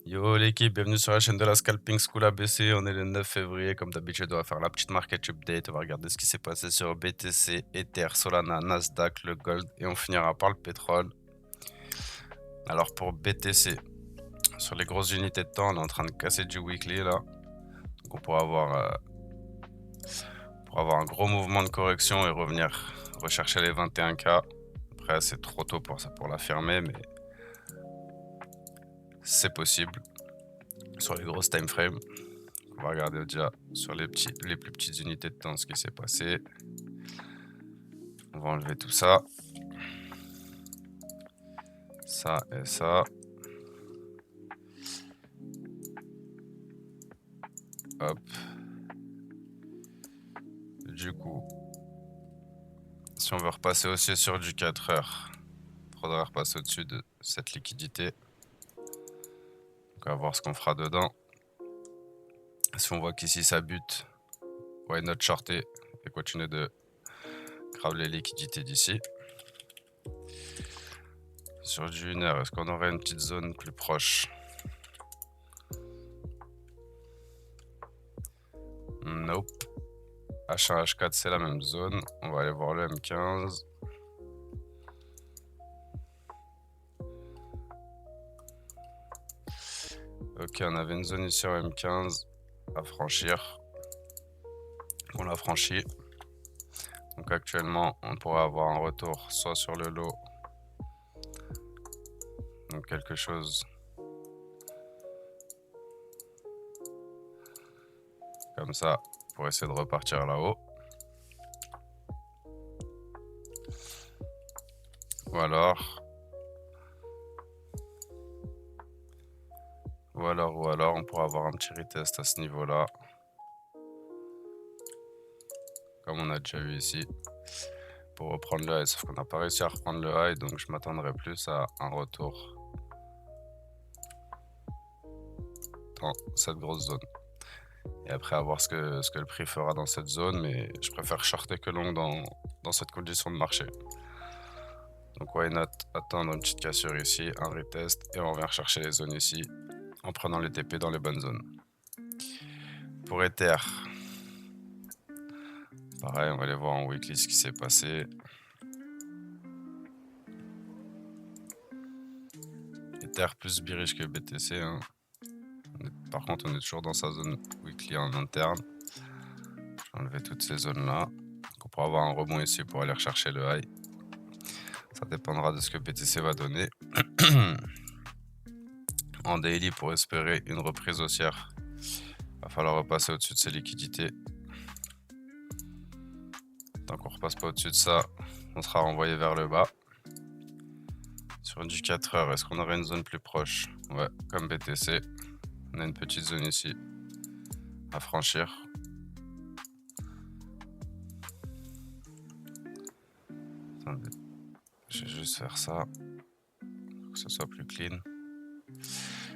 Yo l'équipe, bienvenue sur la chaîne de la Scalping School ABC. On est le 9 février, comme d'habitude, on va faire la petite market update. On va regarder ce qui s'est passé sur BTC, Ether, Solana, Nasdaq, le Gold et on finira par le pétrole. Alors pour BTC, sur les grosses unités de temps, on est en train de casser du weekly là. Donc on pourra avoir, un gros mouvement de correction et revenir rechercher les 21K. Après c'est trop tôt pour ça pour l'affirmer, mais c'est possible sur les grosses time frames. On va regarder déjà sur les plus petites unités de temps ce qui s'est passé. On va enlever tout ça. Ça et ça. Hop. Du coup, si on veut repasser aussi sur du 4 heures, il faudra repasser au-dessus de cette liquidité. Donc on va voir ce qu'on fera dedans. Si on voit qu'ici ça bute, why not shorter et continuer de grave les liquidités d'ici. Sur du 1 heure, est-ce qu'on aurait une petite zone plus proche? Nope. H1, H4, c'est la même zone. On va aller voir le M15. Ok, on avait une zone ici en M15 à franchir. On l'a franchi. Donc actuellement, on pourrait avoir un retour soit sur le lot, donc quelque chose comme ça pour essayer de repartir là-haut. Ou alors, on pourrait avoir un petit retest à ce niveau-là, comme on a déjà eu ici, pour reprendre le high. Sauf qu'on n'a pas réussi à reprendre le high, donc je m'attendrais plus à un retour dans cette grosse zone. Et après, à voir ce que le prix fera dans cette zone, mais je préfère shorter que long dans cette condition de marché. Donc why not attendre une petite cassure ici, un retest, et on revient rechercher les zones ici, en prenant les TP dans les bonnes zones. Pour Ether, pareil, on va aller voir en weekly ce qui s'est passé. Ether plus bearish que BTC. Hein. Par contre, on est toujours dans sa zone weekly en interne. Je vais enlever toutes ces zones-là. Donc on pourra avoir un rebond ici pour aller rechercher le high. Ça dépendra de ce que BTC va donner. En daily, pour espérer une reprise haussière, il va falloir repasser au-dessus de ces liquidités. Tant qu'on repasse pas au-dessus de ça, on sera renvoyé vers le bas. Sur du 4 heures, est-ce qu'on aurait une zone plus proche? Ouais, comme BTC. On a une petite zone ici à franchir. Attendez, je vais juste faire ça pour que ce soit plus clean.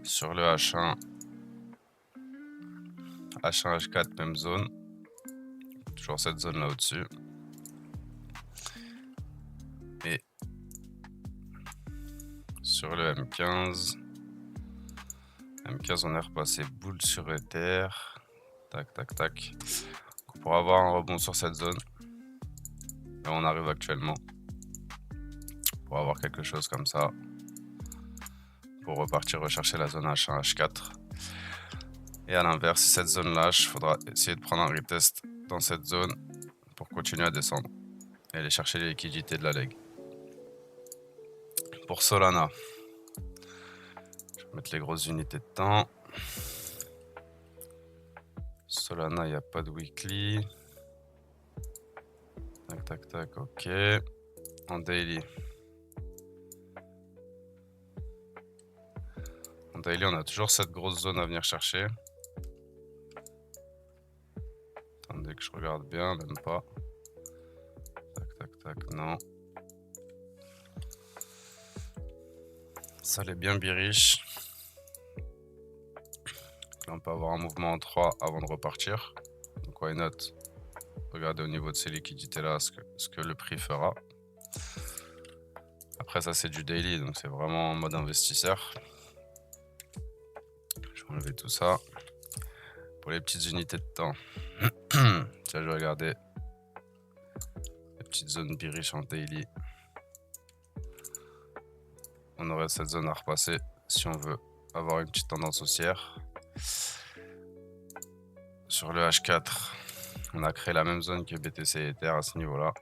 Sur le H1, H1, H4, même zone. Toujours cette zone là au-dessus. Et sur le M15, on est repassé boule sur Ether. Tac, tac, tac. On pourra avoir un rebond sur cette zone. Là, on arrive actuellement. Pour avoir quelque chose comme ça. Pour repartir rechercher la zone H1, H4. Et à l'inverse, si cette zone lâche, il faudra essayer de prendre un retest dans cette zone pour continuer à descendre et aller chercher les liquidités de la leg. Pour Solana, je vais mettre les grosses unités de temps. Solana, il n'y a pas de weekly. Tac, tac, tac, ok. En daily. En daily, on a toujours cette grosse zone à venir chercher. Attendez que je regarde bien, même pas. Tac, tac, tac, non. Ça, elle est bien bearish. Là, on peut avoir un mouvement en 3 avant de repartir. Donc, why not? Regardez au niveau de ces liquidités là ce que le prix fera. Après ça c'est du daily, donc c'est vraiment en mode investisseur. Enlever tout ça. Pour les petites unités de temps, ça je vais regarder les petites zones bearish en daily. On aurait cette zone à repasser si on veut avoir une petite tendance haussière. Sur le H4, on a créé la même zone que BTC et Ether à ce niveau-là.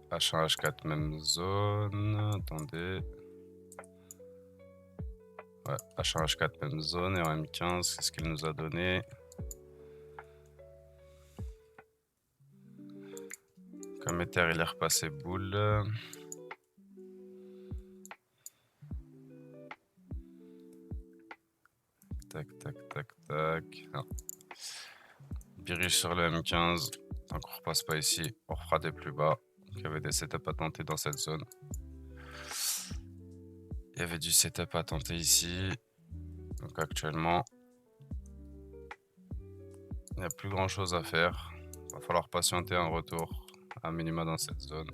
H1, H4, même zone. Attendez. Ouais, H1, H4, même zone. Et en M15, c'est ce qu'il nous a donné. Comme Ether, il est repassé boule. Tac, tac, tac, tac. Non. Bearish sur le M15. Tant qu'on repasse pas ici, on refera des plus bas. Il y avait des setups à tenter dans cette zone. Il y avait du setup à tenter ici. Donc actuellement, il n'y a plus grand chose à faire. Il va falloir patienter un retour à minima dans cette zone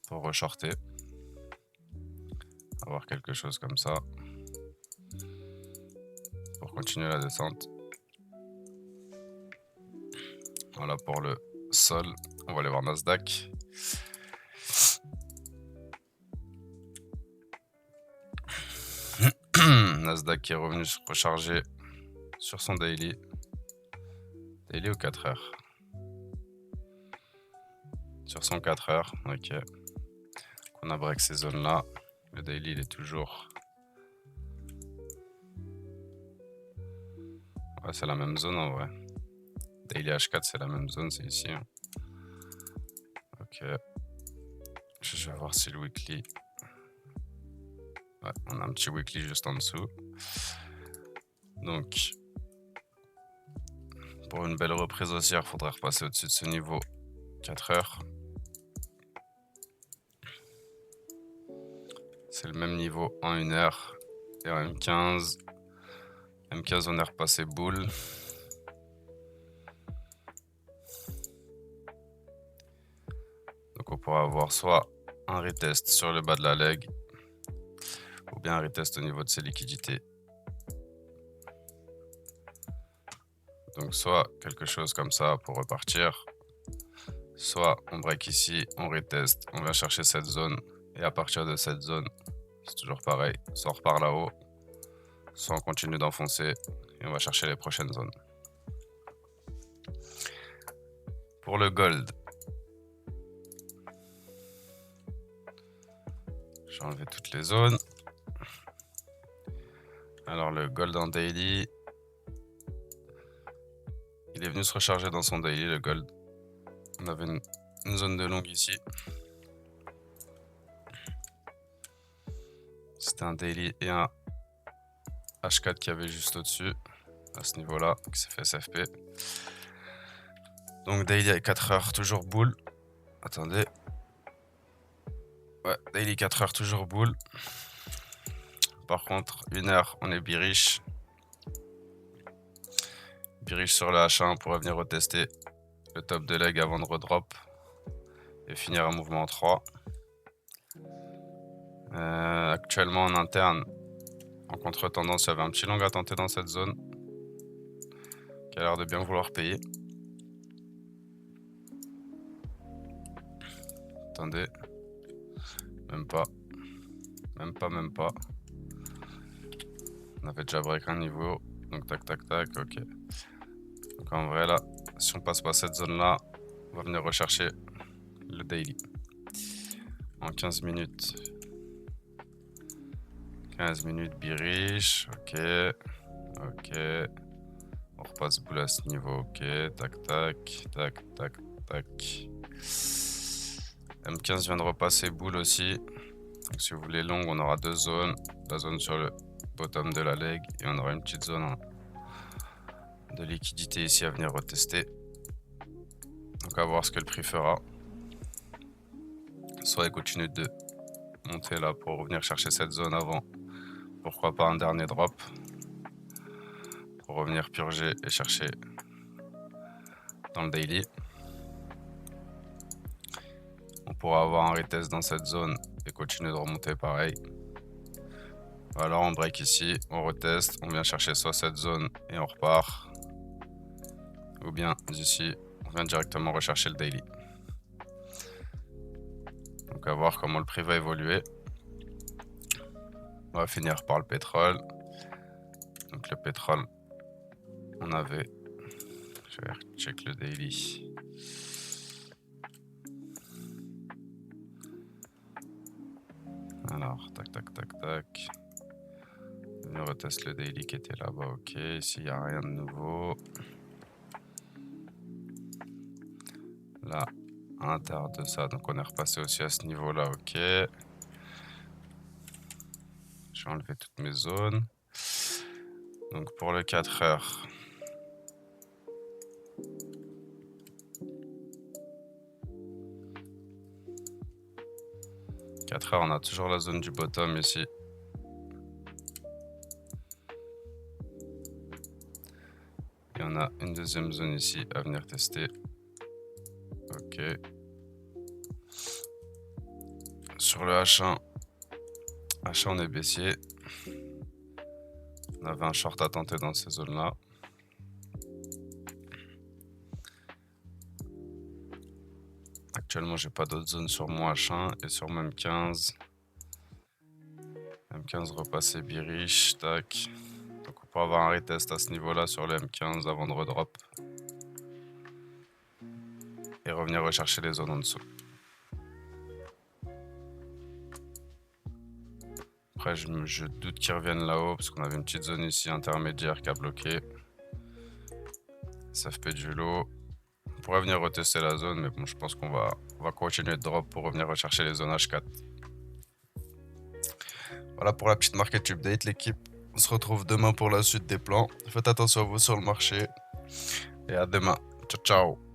pour reshorter. Avoir quelque chose comme ça pour continuer la descente. Voilà pour le sol. On va aller voir Nasdaq. Nasdaq qui est revenu se recharger sur son daily. Daily ou 4 heures. Sur son 4 heures, ok. On a break ces zones là. Le daily il est toujours. Ouais, c'est la même zone en vrai. Daily H4 c'est la même zone, c'est ici. Hein. Ok. Je vais voir si le weekly. Ouais, on a un petit weekly juste en dessous. Donc, pour une belle reprise haussière, il faudrait repasser au-dessus de ce niveau 4 heures. C'est le même niveau en 1 heure. Et en M15. M15, on est repassé boule. Donc, on pourra avoir soit un retest sur le bas de la leg, ou bien un retest au niveau de ses liquidités. Donc soit quelque chose comme ça pour repartir, soit on break ici, on reteste, on vient chercher cette zone, et à partir de cette zone, c'est toujours pareil, soit on repart là-haut, soit on continue d'enfoncer, et on va chercher les prochaines zones. Pour le gold, j'ai enlevé toutes les zones. Alors le gold en daily, il est venu se recharger dans son daily, le gold. On avait une zone de long ici. C'était un daily et un H4 qui avait juste au-dessus, à ce niveau-là, qui s'est fait SFP. Donc daily à 4 heures, toujours boule. Attendez. Ouais, daily 4 heures, toujours boule. Par contre, 1 heure, on est bearish. Bearish sur le H1 pour revenir retester le top de leg avant de redrop. Et finir un mouvement en 3. Actuellement en interne, en contre-tendance, il y avait un petit long à tenter dans cette zone. Qui a l'air de bien vouloir payer. Attendez. Même pas. Même pas. On avait déjà break un niveau. Donc tac tac tac, ok. Donc en vrai là, si on passe pas cette zone là, on va venir rechercher le daily. En 15 minutes. 15 minutes bearish, ok. Ok. On repasse boule à ce niveau, ok. Tac tac, tac tac tac. M15 vient de repasser boule aussi. Donc si vous voulez long, on aura 2 zones. La zone sur le bottom de la leg et on aura une petite zone de liquidité ici à venir retester. Donc à voir ce que le prix fera. Soit il continue de monter là pour revenir chercher cette zone avant. Pourquoi pas un dernier drop pour revenir purger et chercher dans le daily. pourra avoir un retest dans cette zone et continuer de remonter pareil. Alors on break ici, on reteste, on vient chercher soit cette zone et on repart, ou bien d'ici on vient directement rechercher le daily. Donc à voir comment le prix va évoluer. On va finir par le pétrole. Donc le pétrole, on avait, je vais check le daily. Alors, tac, tac, tac, tac. On reteste le daily qui était là-bas, ok. Ici, il n'y a rien de nouveau. Là, à l'intérieur de ça, donc on est repassé aussi à ce niveau-là, ok. Je vais enlever toutes mes zones. Donc pour le 4 heures. On a toujours la zone du bottom ici. Et on a une deuxième zone ici à venir tester. Ok. Sur le H1, on est baissier. On avait un short à tenter dans ces zones-là. Actuellement, j'ai pas d'autres zones sur mon H1 et sur mon M15. M15 repassé bearish, tac. Donc on peut avoir un retest à ce niveau-là sur le M15 avant de redrop. Et revenir rechercher les zones en dessous. Après, je doute qu'ils reviennent là-haut parce qu'on avait une petite zone ici intermédiaire qui a bloqué. Ça fait du lot. On pourrait venir retester la zone, mais bon, je pense qu'on va continuer de drop pour revenir rechercher les zones H4. Voilà pour la petite market update, l'équipe. On se retrouve demain pour la suite des plans. Faites attention à vous sur le marché. Et à demain. Ciao, ciao.